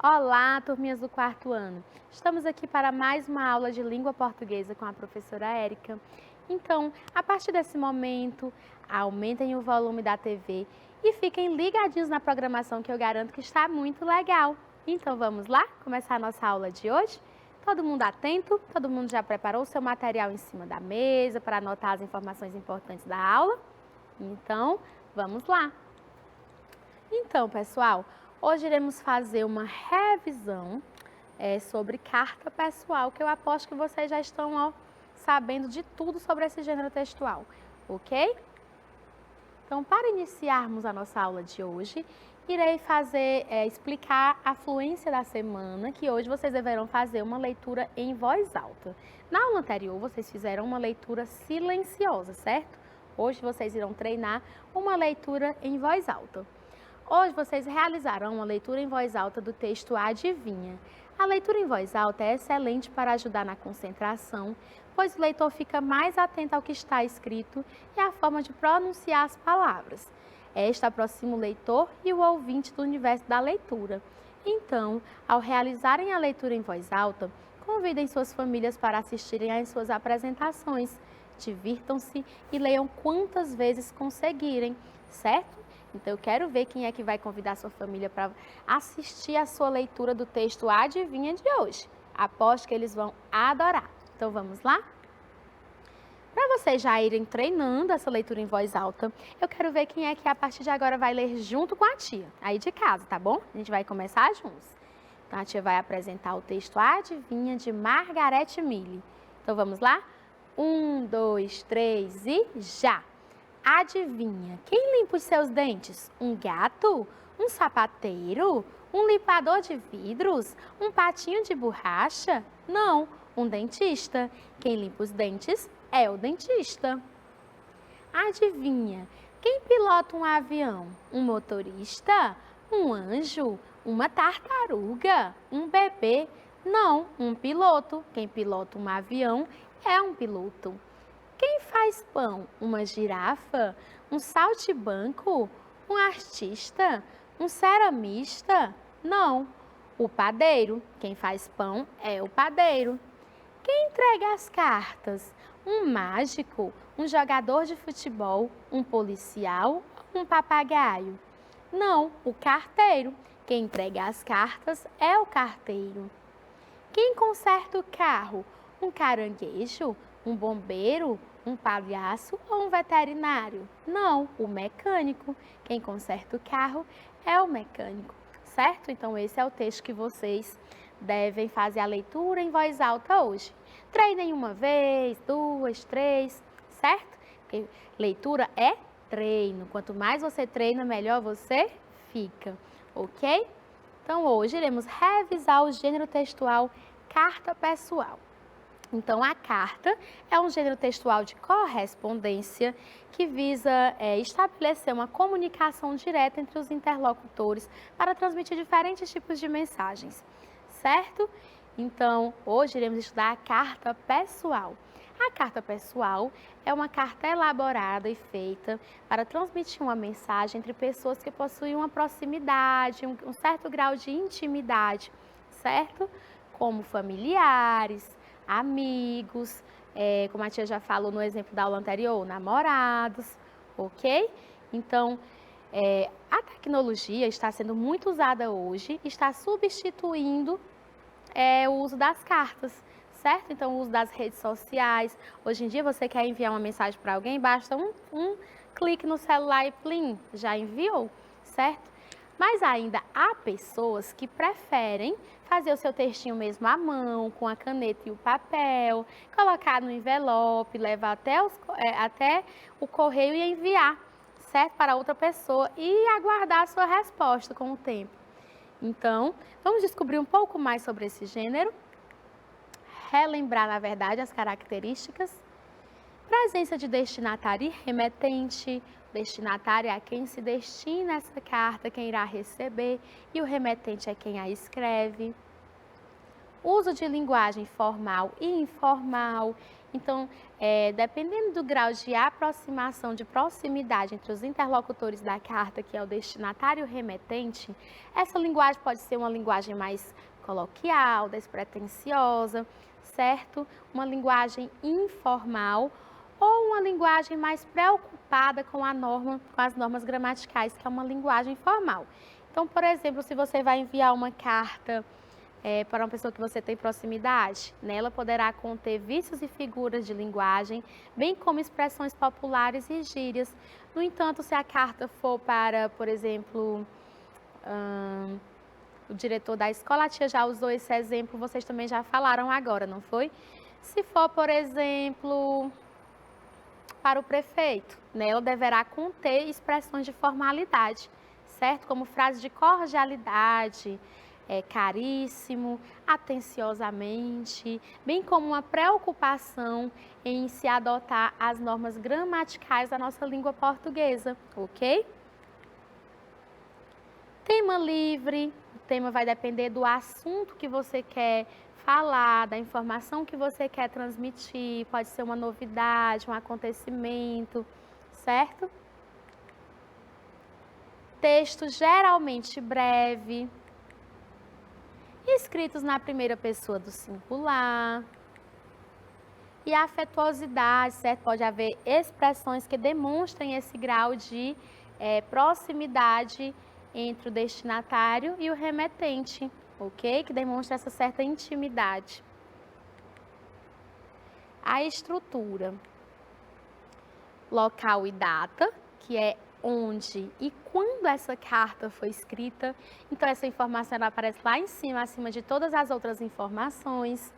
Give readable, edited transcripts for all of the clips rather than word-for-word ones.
Olá, turminhas do quarto ano. Estamos aqui para mais uma aula de língua portuguesa com a professora Érica. Então, a partir desse momento, aumentem o volume da TV e fiquem ligadinhos na programação que eu garanto que está muito legal. Então, vamos lá começar a nossa aula de hoje? Todo mundo atento? Todo mundo já preparou o seu material em cima da mesa para anotar as informações importantes da aula? Então, vamos lá! Então, pessoal, hoje iremos fazer uma revisão sobre carta pessoal, que eu aposto que vocês já estão sabendo de tudo sobre esse gênero textual, ok? Então, para iniciarmos a nossa aula de hoje, irei explicar a fluência da semana, que hoje vocês deverão fazer uma leitura em voz alta. Na aula anterior, vocês fizeram uma leitura silenciosa, certo? Hoje vocês irão treinar uma leitura em voz alta. Hoje vocês realizarão uma leitura em voz alta do texto Adivinha. A leitura em voz alta é excelente para ajudar na concentração, pois o leitor fica mais atento ao que está escrito e à forma de pronunciar as palavras. Esta aproxima o leitor e o ouvinte do universo da leitura. Então, ao realizarem a leitura em voz alta, convidem suas famílias para assistirem às suas apresentações. Divirtam-se e leiam quantas vezes conseguirem, certo? Então, eu quero ver quem é que vai convidar sua família para assistir a sua leitura do texto Adivinha de hoje. Aposto que eles vão adorar. Então, vamos lá? Para vocês já irem treinando essa leitura em voz alta, eu quero ver quem é que a partir de agora vai ler junto com a tia, aí de casa, tá bom? A gente vai começar juntos. Então, a tia vai apresentar o texto Adivinha de Margareth Mille. Então, vamos lá? 1, 2, 3 e já! Adivinha, quem limpa os seus dentes? Um gato? Um sapateiro? Um limpador de vidros? Um patinho de borracha? Não, um dentista. Quem limpa os dentes é o dentista. Adivinha, quem pilota um avião? Um motorista? Um anjo? Uma tartaruga? Um bebê? Não, um piloto. Quem pilota um avião é um piloto. Quem faz pão? Uma girafa? Um saltimbanco? Um artista? Um ceramista? Não, o padeiro. Quem faz pão é o padeiro. Quem entrega as cartas? Um mágico? Um jogador de futebol? Um policial? Um papagaio? Não, o carteiro. Quem entrega as cartas é o carteiro. Quem conserta o carro? Um caranguejo? Um bombeiro? Um palhaço ou um veterinário? Não, o mecânico. Quem conserta o carro é o mecânico, certo? Então, esse é o texto que vocês devem fazer a leitura em voz alta hoje. Treinem uma vez, duas, três, certo? Porque leitura é treino. Quanto mais você treina, melhor você fica, ok? Então, hoje iremos revisar o gênero textual carta pessoal. Então, a carta é um gênero textual de correspondência que visa estabelecer uma comunicação direta entre os interlocutores para transmitir diferentes tipos de mensagens, certo? Então, hoje iremos estudar a carta pessoal. A carta pessoal é uma carta elaborada e feita para transmitir uma mensagem entre pessoas que possuem uma proximidade, um certo grau de intimidade, certo? Como familiares, amigos, como a tia já falou no exemplo da aula anterior, namorados, ok? Então, a tecnologia está sendo muito usada hoje, está substituindo o uso das cartas, certo? Então, o uso das redes sociais. Hoje em dia, você quer enviar uma mensagem para alguém, basta um clique no celular e plim, já enviou, certo? Mas ainda há pessoas que preferem fazer o seu textinho mesmo à mão, com a caneta e o papel, colocar no envelope, levar até o correio e enviar, certo? Para outra pessoa e aguardar a sua resposta com o tempo. Então, vamos descobrir um pouco mais sobre esse gênero, relembrar, na verdade, as características. Presença de destinatário e remetente. Destinatário é a quem se destina essa carta, quem irá receber, e o remetente é quem a escreve. Uso de linguagem formal e informal, Então, dependendo do grau de aproximação, de proximidade entre os interlocutores da carta, que é o destinatário e o remetente, essa linguagem pode ser uma linguagem mais coloquial, despretensiosa, certo? Uma linguagem informal ou uma linguagem mais preocupada com com as normas gramaticais, que é uma linguagem formal. Então, por exemplo, se você vai enviar uma carta para uma pessoa que você tem proximidade, nela poderá conter vícios e figuras de linguagem, bem como expressões populares e gírias. No entanto, se a carta for para, por exemplo, o diretor da escola, a tia já usou esse exemplo, vocês também já falaram agora, não foi? Se for, por exemplo, para o prefeito, nela deverá conter expressões de formalidade, certo? Como frases de cordialidade, caríssimo, atenciosamente, bem como uma preocupação em se adotar as normas gramaticais da nossa língua portuguesa, ok? Tema livre, o tema vai depender do assunto que você quer falar, da informação que você quer transmitir, pode ser uma novidade, um acontecimento, certo? Texto geralmente breve, escritos na primeira pessoa do singular. E a afetuosidade, certo? Pode haver expressões que demonstrem esse grau de proximidade entre o destinatário e o remetente, ok? Que demonstra essa certa intimidade. A estrutura. Local e data, que é onde e quando essa carta foi escrita. Então, essa informação ela aparece lá em cima, acima de todas as outras informações.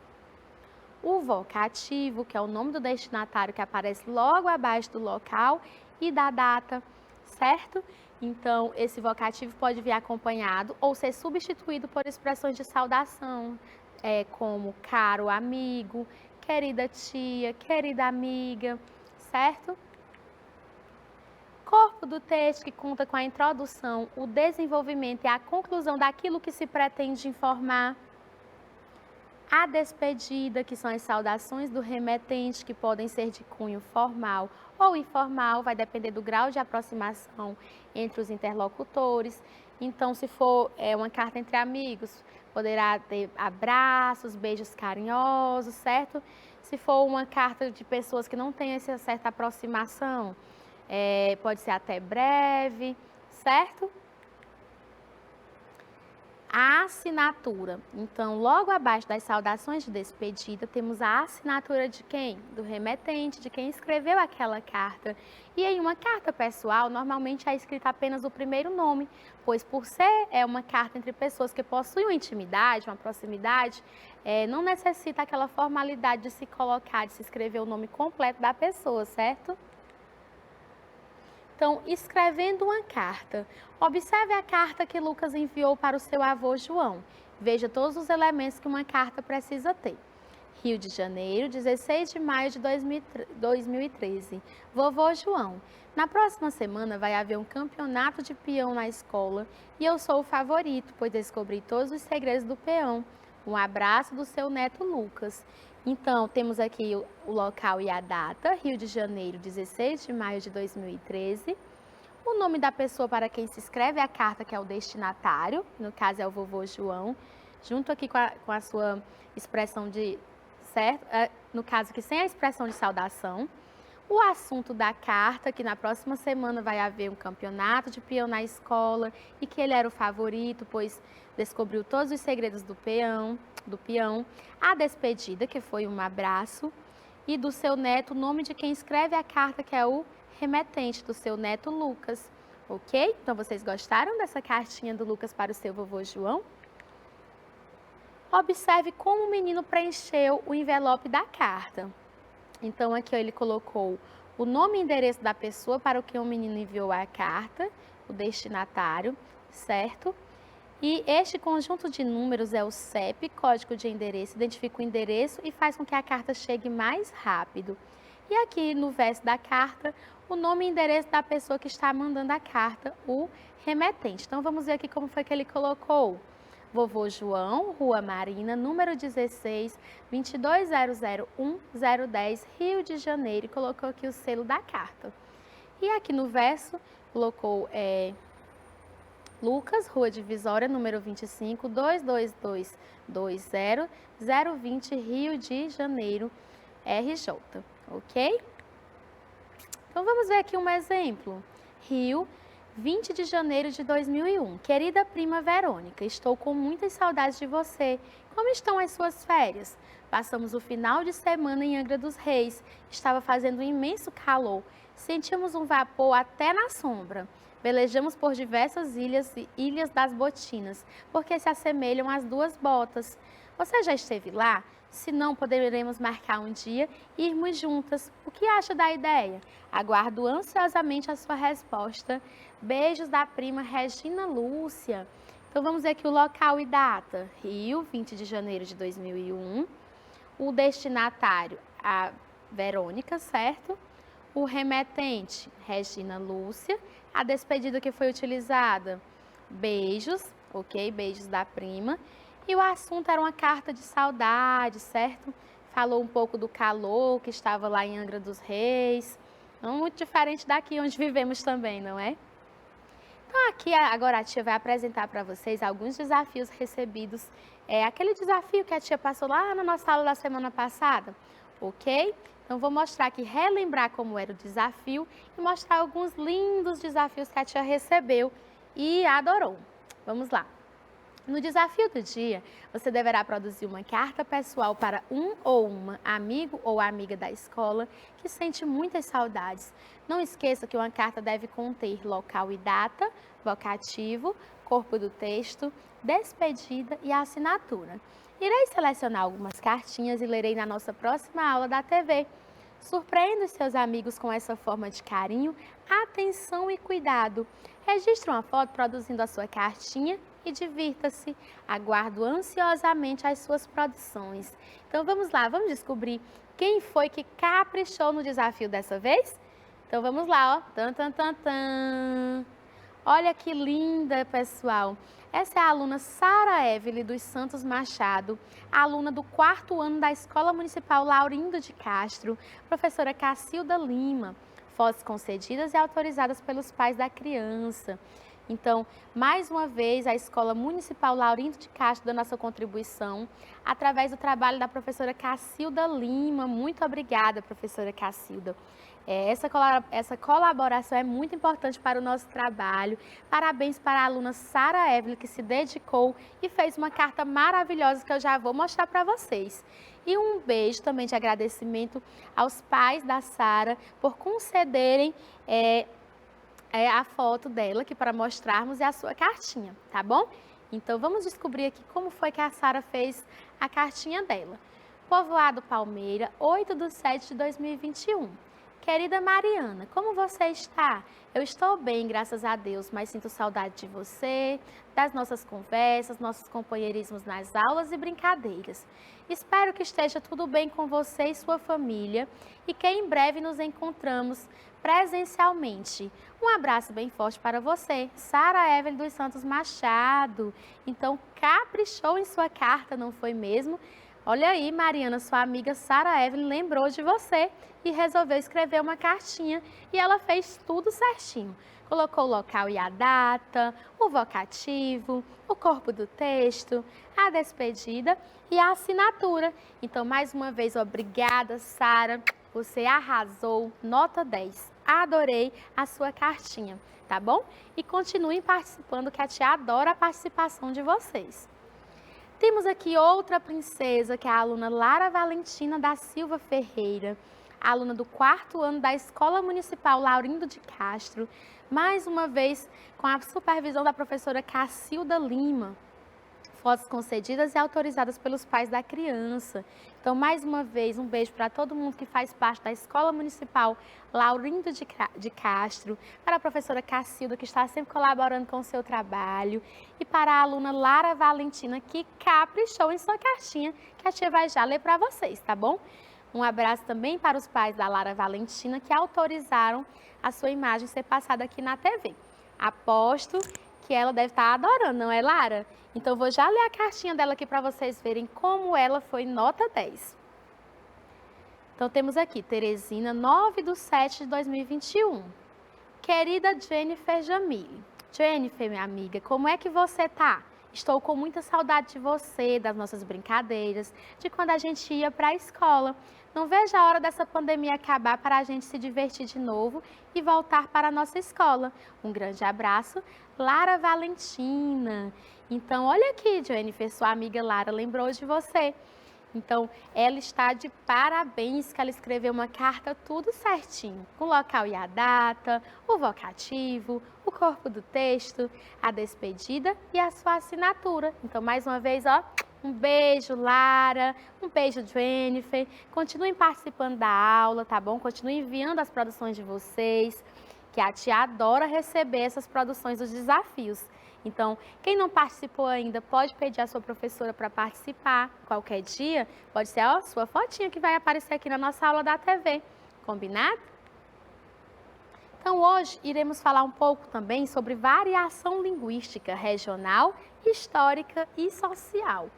O vocativo, que é o nome do destinatário, que aparece logo abaixo do local e da data, certo? Então, esse vocativo pode vir acompanhado ou ser substituído por expressões de saudação, como caro amigo, querida tia, querida amiga, certo? Corpo do texto, que conta com a introdução, o desenvolvimento e a conclusão daquilo que se pretende informar. A despedida, que são as saudações do remetente, que podem ser de cunho formal ou informal, vai depender do grau de aproximação entre os interlocutores. Então, se for uma carta entre amigos, poderá ter abraços, beijos carinhosos, certo? Se for uma carta de pessoas que não têm essa certa aproximação, pode ser até breve, certo? A assinatura. Então, logo abaixo das saudações de despedida, temos a assinatura de quem? Do remetente, de quem escreveu aquela carta. E em uma carta pessoal, normalmente é escrito apenas o primeiro nome, pois por ser uma carta entre pessoas que possuem uma intimidade, uma proximidade, não necessita aquela formalidade de se colocar, de se escrever o nome completo da pessoa, certo? Então, escrevendo uma carta, observe a carta que Lucas enviou para o seu avô João. Veja todos os elementos que uma carta precisa ter. Rio de Janeiro, 16 de maio de 2013. Vovô João, na próxima semana vai haver um campeonato de peão na escola e eu sou o favorito, pois descobri todos os segredos do peão. Um abraço do seu neto Lucas. Então, temos aqui o local e a data, Rio de Janeiro, 16 de maio de 2013. O nome da pessoa para quem se escreve a carta, que é o destinatário, no caso é o vovô João, junto aqui com a sua expressão de, certo? No caso aqui sem a expressão de saudação. O assunto da carta, que na próxima semana vai haver um campeonato de peão na escola e que ele era o favorito, pois descobriu todos os segredos do peão. A despedida, que foi um abraço, e do seu neto, o nome de quem escreve a carta, que é o remetente, do seu neto Lucas, ok? Então, vocês gostaram dessa cartinha do Lucas para o seu vovô João? Observe como o menino preencheu o envelope da carta. Então, aqui ó, ele colocou o nome e endereço da pessoa para o que o menino enviou a carta, o destinatário, certo? E este conjunto de números é o CEP, código de endereço, identifica o endereço e faz com que a carta chegue mais rápido. E aqui no verso da carta, o nome e endereço da pessoa que está mandando a carta, o remetente. Então, vamos ver aqui como foi que ele colocou. Vovô João, Rua Marina, número 16, 2200110, Rio de Janeiro, e colocou aqui o selo da carta. E aqui no verso, colocou Lucas, Rua Divisória, número 25, 22220, 020, Rio de Janeiro, RJ, ok? Então, vamos ver aqui um exemplo. Rio, 20 de janeiro de 2001. Querida prima Verônica, estou com muitas saudades de você. Como estão as suas férias? Passamos o final de semana em Angra dos Reis. Estava fazendo um imenso calor. Sentimos um vapor até na sombra. Velejamos por diversas ilhas e Ilhas das Botinas, porque se assemelham às duas botas. Você já esteve lá? Se não, poderemos marcar um dia e irmos juntas. O que acha da ideia? Aguardo ansiosamente a sua resposta. Beijos da prima Regina Lúcia. Então, vamos ver aqui o local e data. Rio, 20 de janeiro de 2001. O destinatário, a Verônica, certo? O remetente, Regina Lúcia. A despedida que foi utilizada, beijos, ok? Beijos da prima. E o assunto era uma carta de saudade, certo? Falou um pouco do calor que estava lá em Angra dos Reis. Não muito diferente daqui onde vivemos também, não é? Então, aqui agora a tia vai apresentar para vocês alguns desafios recebidos. Aquele desafio que a tia passou lá na nossa aula da semana passada, ok? Então, vou mostrar aqui, relembrar como era o desafio e mostrar alguns lindos desafios que a tia recebeu e adorou. Vamos lá. No desafio do dia, você deverá produzir uma carta pessoal para um ou uma amigo ou amiga da escola que sente muitas saudades. Não esqueça que uma carta deve conter local e data, vocativo, corpo do texto, despedida e assinatura. Irei selecionar algumas cartinhas e lerei na nossa próxima aula da TV. Surpreenda os seus amigos com essa forma de carinho, atenção e cuidado. Registre uma foto produzindo a sua cartinha e divirta-se. Aguardo ansiosamente as suas produções. Então vamos lá, vamos descobrir quem foi que caprichou no desafio dessa vez? Então vamos lá, ó. Tan, tan, tan, tan. Olha que linda, pessoal. Essa é a aluna Sara Evelyn dos Santos Machado, aluna do 4º ano da Escola Municipal Laurindo de Castro, professora Cacilda Lima, fotos concedidas e autorizadas pelos pais da criança. Então, mais uma vez, a Escola Municipal Laurindo de Castro dando a sua contribuição através do trabalho da professora Cacilda Lima. Muito obrigada, professora Cacilda. Essa colaboração é muito importante para o nosso trabalho. Parabéns para a aluna Sara Evelyn, que se dedicou e fez uma carta maravilhosa que eu já vou mostrar para vocês. E um beijo também de agradecimento aos pais da Sara por concederem a foto dela aqui para mostrarmos e a sua cartinha, tá bom? Então, vamos descobrir aqui como foi que a Sara fez a cartinha dela. Povoado Palmeira, 8/7/2021. Querida Mariana, como você está? Eu estou bem, graças a Deus, mas sinto saudade de você, das nossas conversas, nossos companheirismos nas aulas e brincadeiras. Espero que esteja tudo bem com você e sua família e que em breve nos encontramos presencialmente. Um abraço bem forte para você, Sara Evelyn dos Santos Machado. Então, caprichou em sua carta, não foi mesmo? Olha aí, Mariana, sua amiga Sara Evelyn lembrou de você e resolveu escrever uma cartinha e ela fez tudo certinho. Colocou o local e a data, o vocativo, o corpo do texto, a despedida e a assinatura. Então, mais uma vez, obrigada, Sara. Você arrasou, nota 10. Adorei a sua cartinha, tá bom? E continuem participando, que a tia adora a participação de vocês. Temos aqui outra princesa, que é a aluna Lara Valentina da Silva Ferreira, aluna do 4º ano da Escola Municipal Laurindo de Castro, mais uma vez com a supervisão da professora Cacilda Lima. Fotos concedidas e autorizadas pelos pais da criança. Então, mais uma vez, um beijo para todo mundo que faz parte da Escola Municipal Laurindo de Castro, para a professora Cacilda, que está sempre colaborando com o seu trabalho, e para a aluna Lara Valentina, que caprichou em sua cartinha, que a tia vai já ler para vocês, tá bom? Um abraço também para os pais da Lara Valentina, que autorizaram a sua imagem ser passada aqui na TV. Aposto que ela deve estar adorando, não é, Lara? Então, vou já ler a cartinha dela aqui para vocês verem como ela foi nota 10. Então, temos aqui, Teresina, 9/7/2021. Querida Jennifer Jamile. Jennifer, minha amiga, como é que você tá? Estou com muita saudade de você, das nossas brincadeiras, de quando a gente ia para a escola. Não vejo a hora dessa pandemia acabar para a gente se divertir de novo e voltar para a nossa escola. Um grande abraço, Lara Valentina. Então, olha aqui, Jennifer, sua amiga Lara lembrou de você. Então, ela está de parabéns que ela escreveu uma carta tudo certinho, com o local e a data, o vocativo, o corpo do texto, a despedida e a sua assinatura. Então, mais uma vez, ó, um beijo, Lara, um beijo, Jennifer. Continuem participando da aula, tá bom? Continuem enviando as produções de vocês, que a tia adora receber essas produções dos desafios. Então, quem não participou ainda, pode pedir à sua professora para participar. Qualquer dia, pode ser a sua fotinha que vai aparecer aqui na nossa aula da TV. Combinado? Então, hoje iremos falar um pouco também sobre variação linguística regional, histórica e social.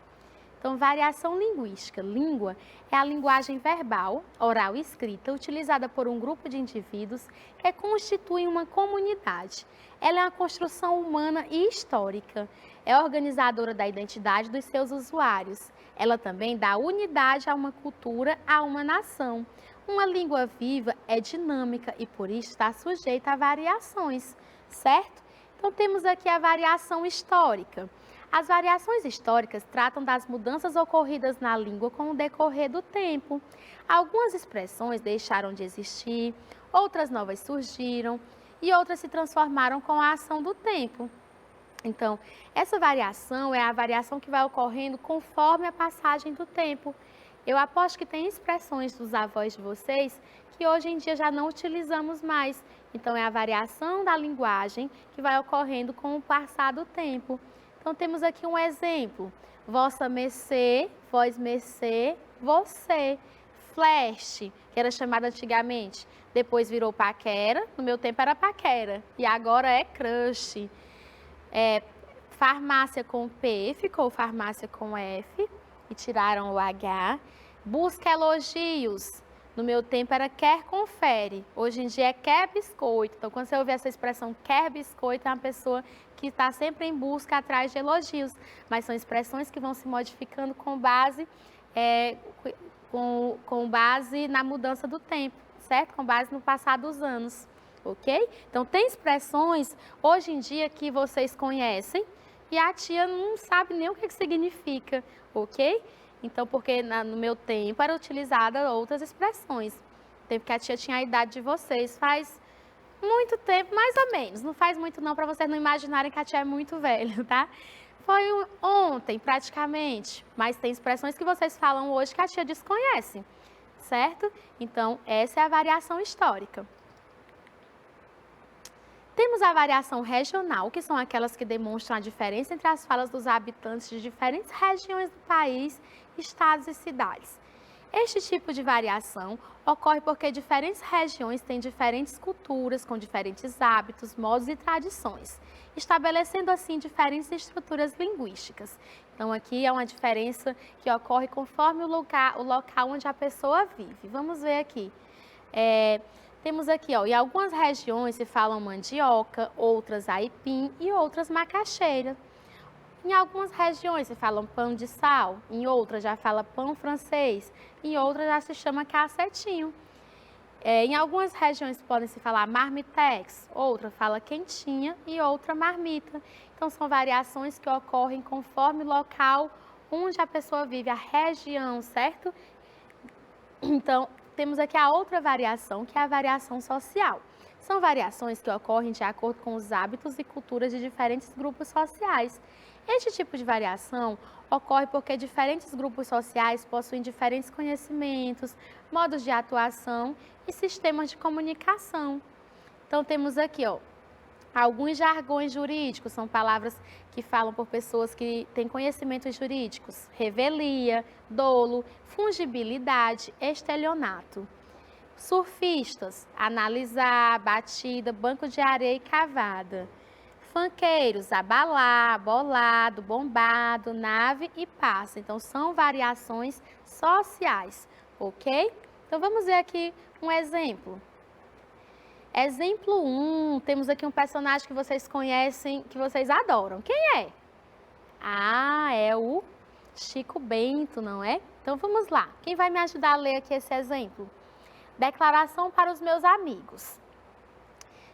Então, variação linguística. Língua é a linguagem verbal, oral e escrita, utilizada por um grupo de indivíduos que constituem uma comunidade. Ela é uma construção humana e histórica. É organizadora da identidade dos seus usuários. Ela também dá unidade a uma cultura, a uma nação. Uma língua viva é dinâmica e, por isso, está sujeita a variações, certo? Então, temos aqui a variação histórica. As variações históricas tratam das mudanças ocorridas na língua com o decorrer do tempo. Algumas expressões deixaram de existir, outras novas surgiram e outras se transformaram com a ação do tempo. Então, essa variação é a variação que vai ocorrendo conforme a passagem do tempo. Eu aposto que tem expressões dos avós de vocês que hoje em dia já não utilizamos mais. Então, é a variação da linguagem que vai ocorrendo com o passar do tempo. Então, temos aqui um exemplo. Vossa mercê, vós mercê, você. Flash, que era chamado antigamente, depois virou paquera, no meu tempo era paquera, e agora é crush. Farmácia com P, ficou farmácia com F, e tiraram o H. Busca elogios, no meu tempo era quer confere, hoje em dia é quer biscoito. Então, quando você ouvir essa expressão quer biscoito, é uma pessoa que está sempre em busca atrás de elogios, mas são expressões que vão se modificando com base na mudança do tempo, certo? Com base no passar dos anos, ok? Então, tem expressões hoje em dia que vocês conhecem e a tia não sabe nem o que significa, ok? Então, porque no meu tempo era utilizada outras expressões. No tempo que a tia tinha a idade de vocês, faz muito tempo, mais ou menos. Não faz muito não, para vocês não imaginarem que a tia é muito velha, tá? Foi ontem, praticamente. Mas tem expressões que vocês falam hoje que a tia desconhece, certo? Então, essa é a variação histórica. Temos a variação regional, que são aquelas que demonstram a diferença entre as falas dos habitantes de diferentes regiões do país, estados e cidades. Este tipo de variação ocorre porque diferentes regiões têm diferentes culturas, com diferentes hábitos, modos e tradições, estabelecendo assim diferentes estruturas linguísticas. Então, aqui é uma diferença que ocorre conforme o local onde a pessoa vive. Vamos ver aqui. Temos aqui, ó, em algumas regiões se falam mandioca, outras aipim e outras macaxeira. Em algumas regiões se falam pão de sal, em outras já fala pão francês, em outras já se chama cacetinho. Em algumas regiões podem se falar marmitex, outra fala quentinha e outra marmita. Então, são variações que ocorrem conforme o local onde a pessoa vive, a região, certo? Então, temos aqui a outra variação, que é a variação social. São variações que ocorrem de acordo com os hábitos e culturas de diferentes grupos sociais. Este tipo de variação ocorre porque diferentes grupos sociais possuem diferentes conhecimentos, modos de atuação e sistemas de comunicação. Então, temos aqui, ó, alguns jargões jurídicos, são palavras que falam por pessoas que têm conhecimentos jurídicos. Revelia, dolo, fungibilidade, estelionato. Surfistas, analisar, batida, banco de areia e cavada. Fanqueiros, abalar, bolado, bombado, nave e passa. Então, são variações sociais, ok? Então, vamos ver aqui um exemplo. Exemplo 1, temos aqui um personagem que vocês conhecem, que vocês adoram. Quem é? Ah, é o Chico Bento, não é? Então, vamos lá. Quem vai me ajudar a ler aqui esse exemplo? Declaração para os meus amigos.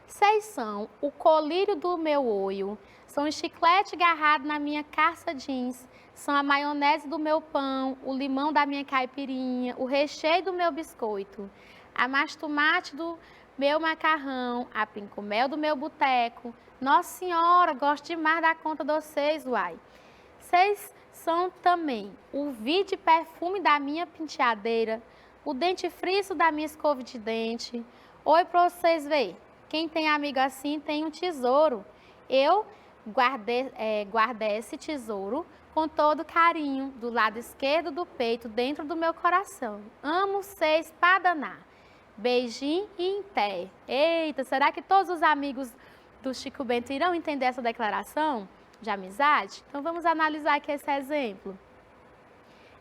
Seis são o colírio do meu olho, são o chiclete agarrado na minha calça jeans, são a maionese do meu pão, o limão da minha caipirinha, o recheio do meu biscoito, a mastomate do meu macarrão, a pincomel do meu boteco. Nossa Senhora, gosto demais da conta de vocês, uai. Seis são também o vide perfume da minha penteadeira, o dentifriço da minha escova de dente. Oi, para vocês verem. Quem tem amigo assim tem um tesouro. Eu guardei esse tesouro com todo carinho, do lado esquerdo do peito, dentro do meu coração. Amo vocês pra danar. Beijinho e em pé. Eita, será que todos os amigos do Chico Bento irão entender essa declaração de amizade? Então vamos analisar aqui esse exemplo.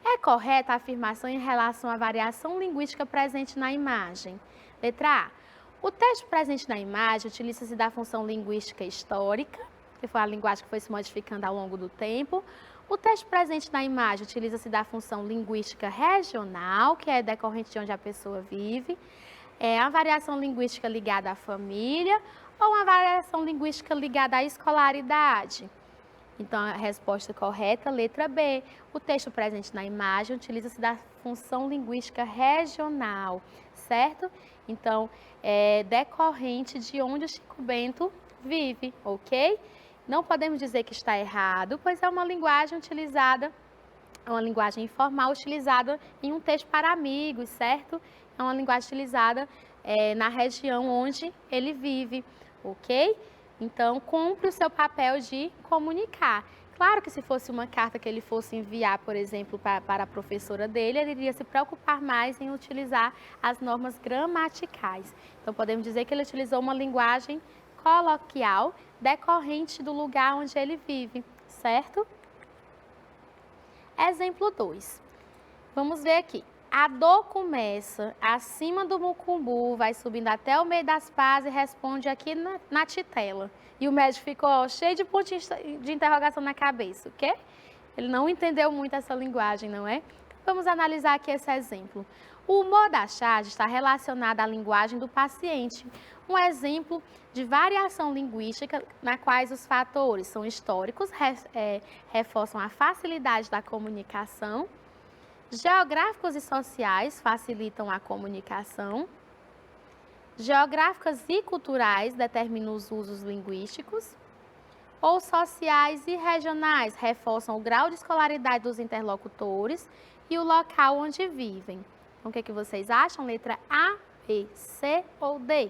É correta a afirmação em relação à variação linguística presente na imagem? Letra A. O texto presente na imagem utiliza-se da função linguística histórica, que foi a linguagem que foi se modificando ao longo do tempo. O texto presente na imagem utiliza-se da função linguística regional, que é decorrente de onde a pessoa vive. É a variação linguística ligada à família ou uma variação linguística ligada à escolaridade? Então, a resposta correta, letra B. O texto presente na imagem utiliza-se da função linguística regional, certo? Então, é decorrente de onde o Chico Bento vive, ok? Não podemos dizer que está errado, pois é uma linguagem utilizada, é uma linguagem informal utilizada em um texto para amigos, certo? É uma linguagem utilizada na região onde ele vive, ok? Então, cumpre o seu papel de comunicar. Claro que se fosse uma carta que ele fosse enviar, por exemplo, para a professora dele, ele iria se preocupar mais em utilizar as normas gramaticais. Então, podemos dizer que ele utilizou uma linguagem coloquial decorrente do lugar onde ele vive, certo? Exemplo 2. Vamos ver aqui. A dor começa acima do mucumbu, vai subindo até o meio das pás e responde aqui na titela. E o médico ficou cheio de pontinhos de interrogação na cabeça, ok? Ele não entendeu muito essa linguagem, não é? Vamos analisar aqui esse exemplo. O humor da charge está relacionado à linguagem do paciente. Um exemplo de variação linguística na quais os fatores são históricos, reforçam a facilidade da comunicação, geográficos e sociais facilitam a comunicação, geográficas e culturais determinam os usos linguísticos, ou sociais e regionais reforçam o grau de escolaridade dos interlocutores e o local onde vivem. Então, o que é que vocês acham? Letra A, B, C ou D?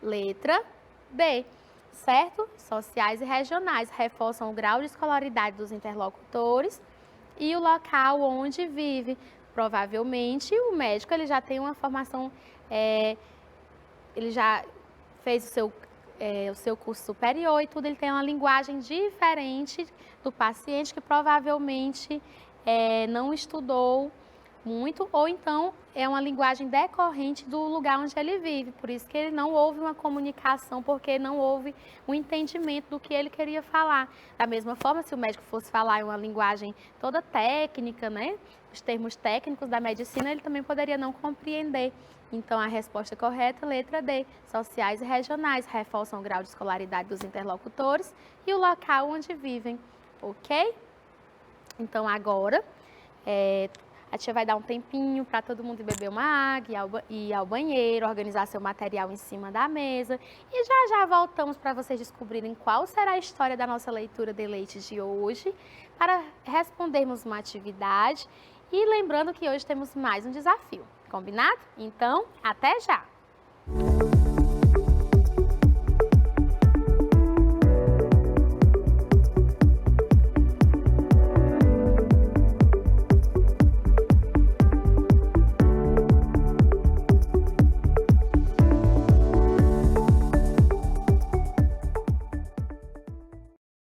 Letra D, certo? Sociais e regionais reforçam o grau de escolaridade dos interlocutores e o local onde vive. Provavelmente o médico ele já tem uma formação, ele já fez o seu curso superior e tudo, ele tem uma linguagem diferente do paciente que provavelmente não estudou muito, ou então é uma linguagem decorrente do lugar onde ele vive, por isso que ele não houve uma comunicação, porque não houve um entendimento do que ele queria falar. Da mesma forma, se o médico fosse falar em uma linguagem toda técnica, né, os termos técnicos da medicina, ele também poderia não compreender. Então, a resposta correta, letra D, sociais e regionais, reforçam o grau de escolaridade dos interlocutores e o local onde vivem, ok? Então, agora, a tia vai dar um tempinho para todo mundo beber uma água, ir ao banheiro, organizar seu material em cima da mesa. E já voltamos para vocês descobrirem qual será a história da nossa leitura de leite de hoje, para respondermos uma atividade. E lembrando que hoje temos mais um desafio, combinado? Então, até já!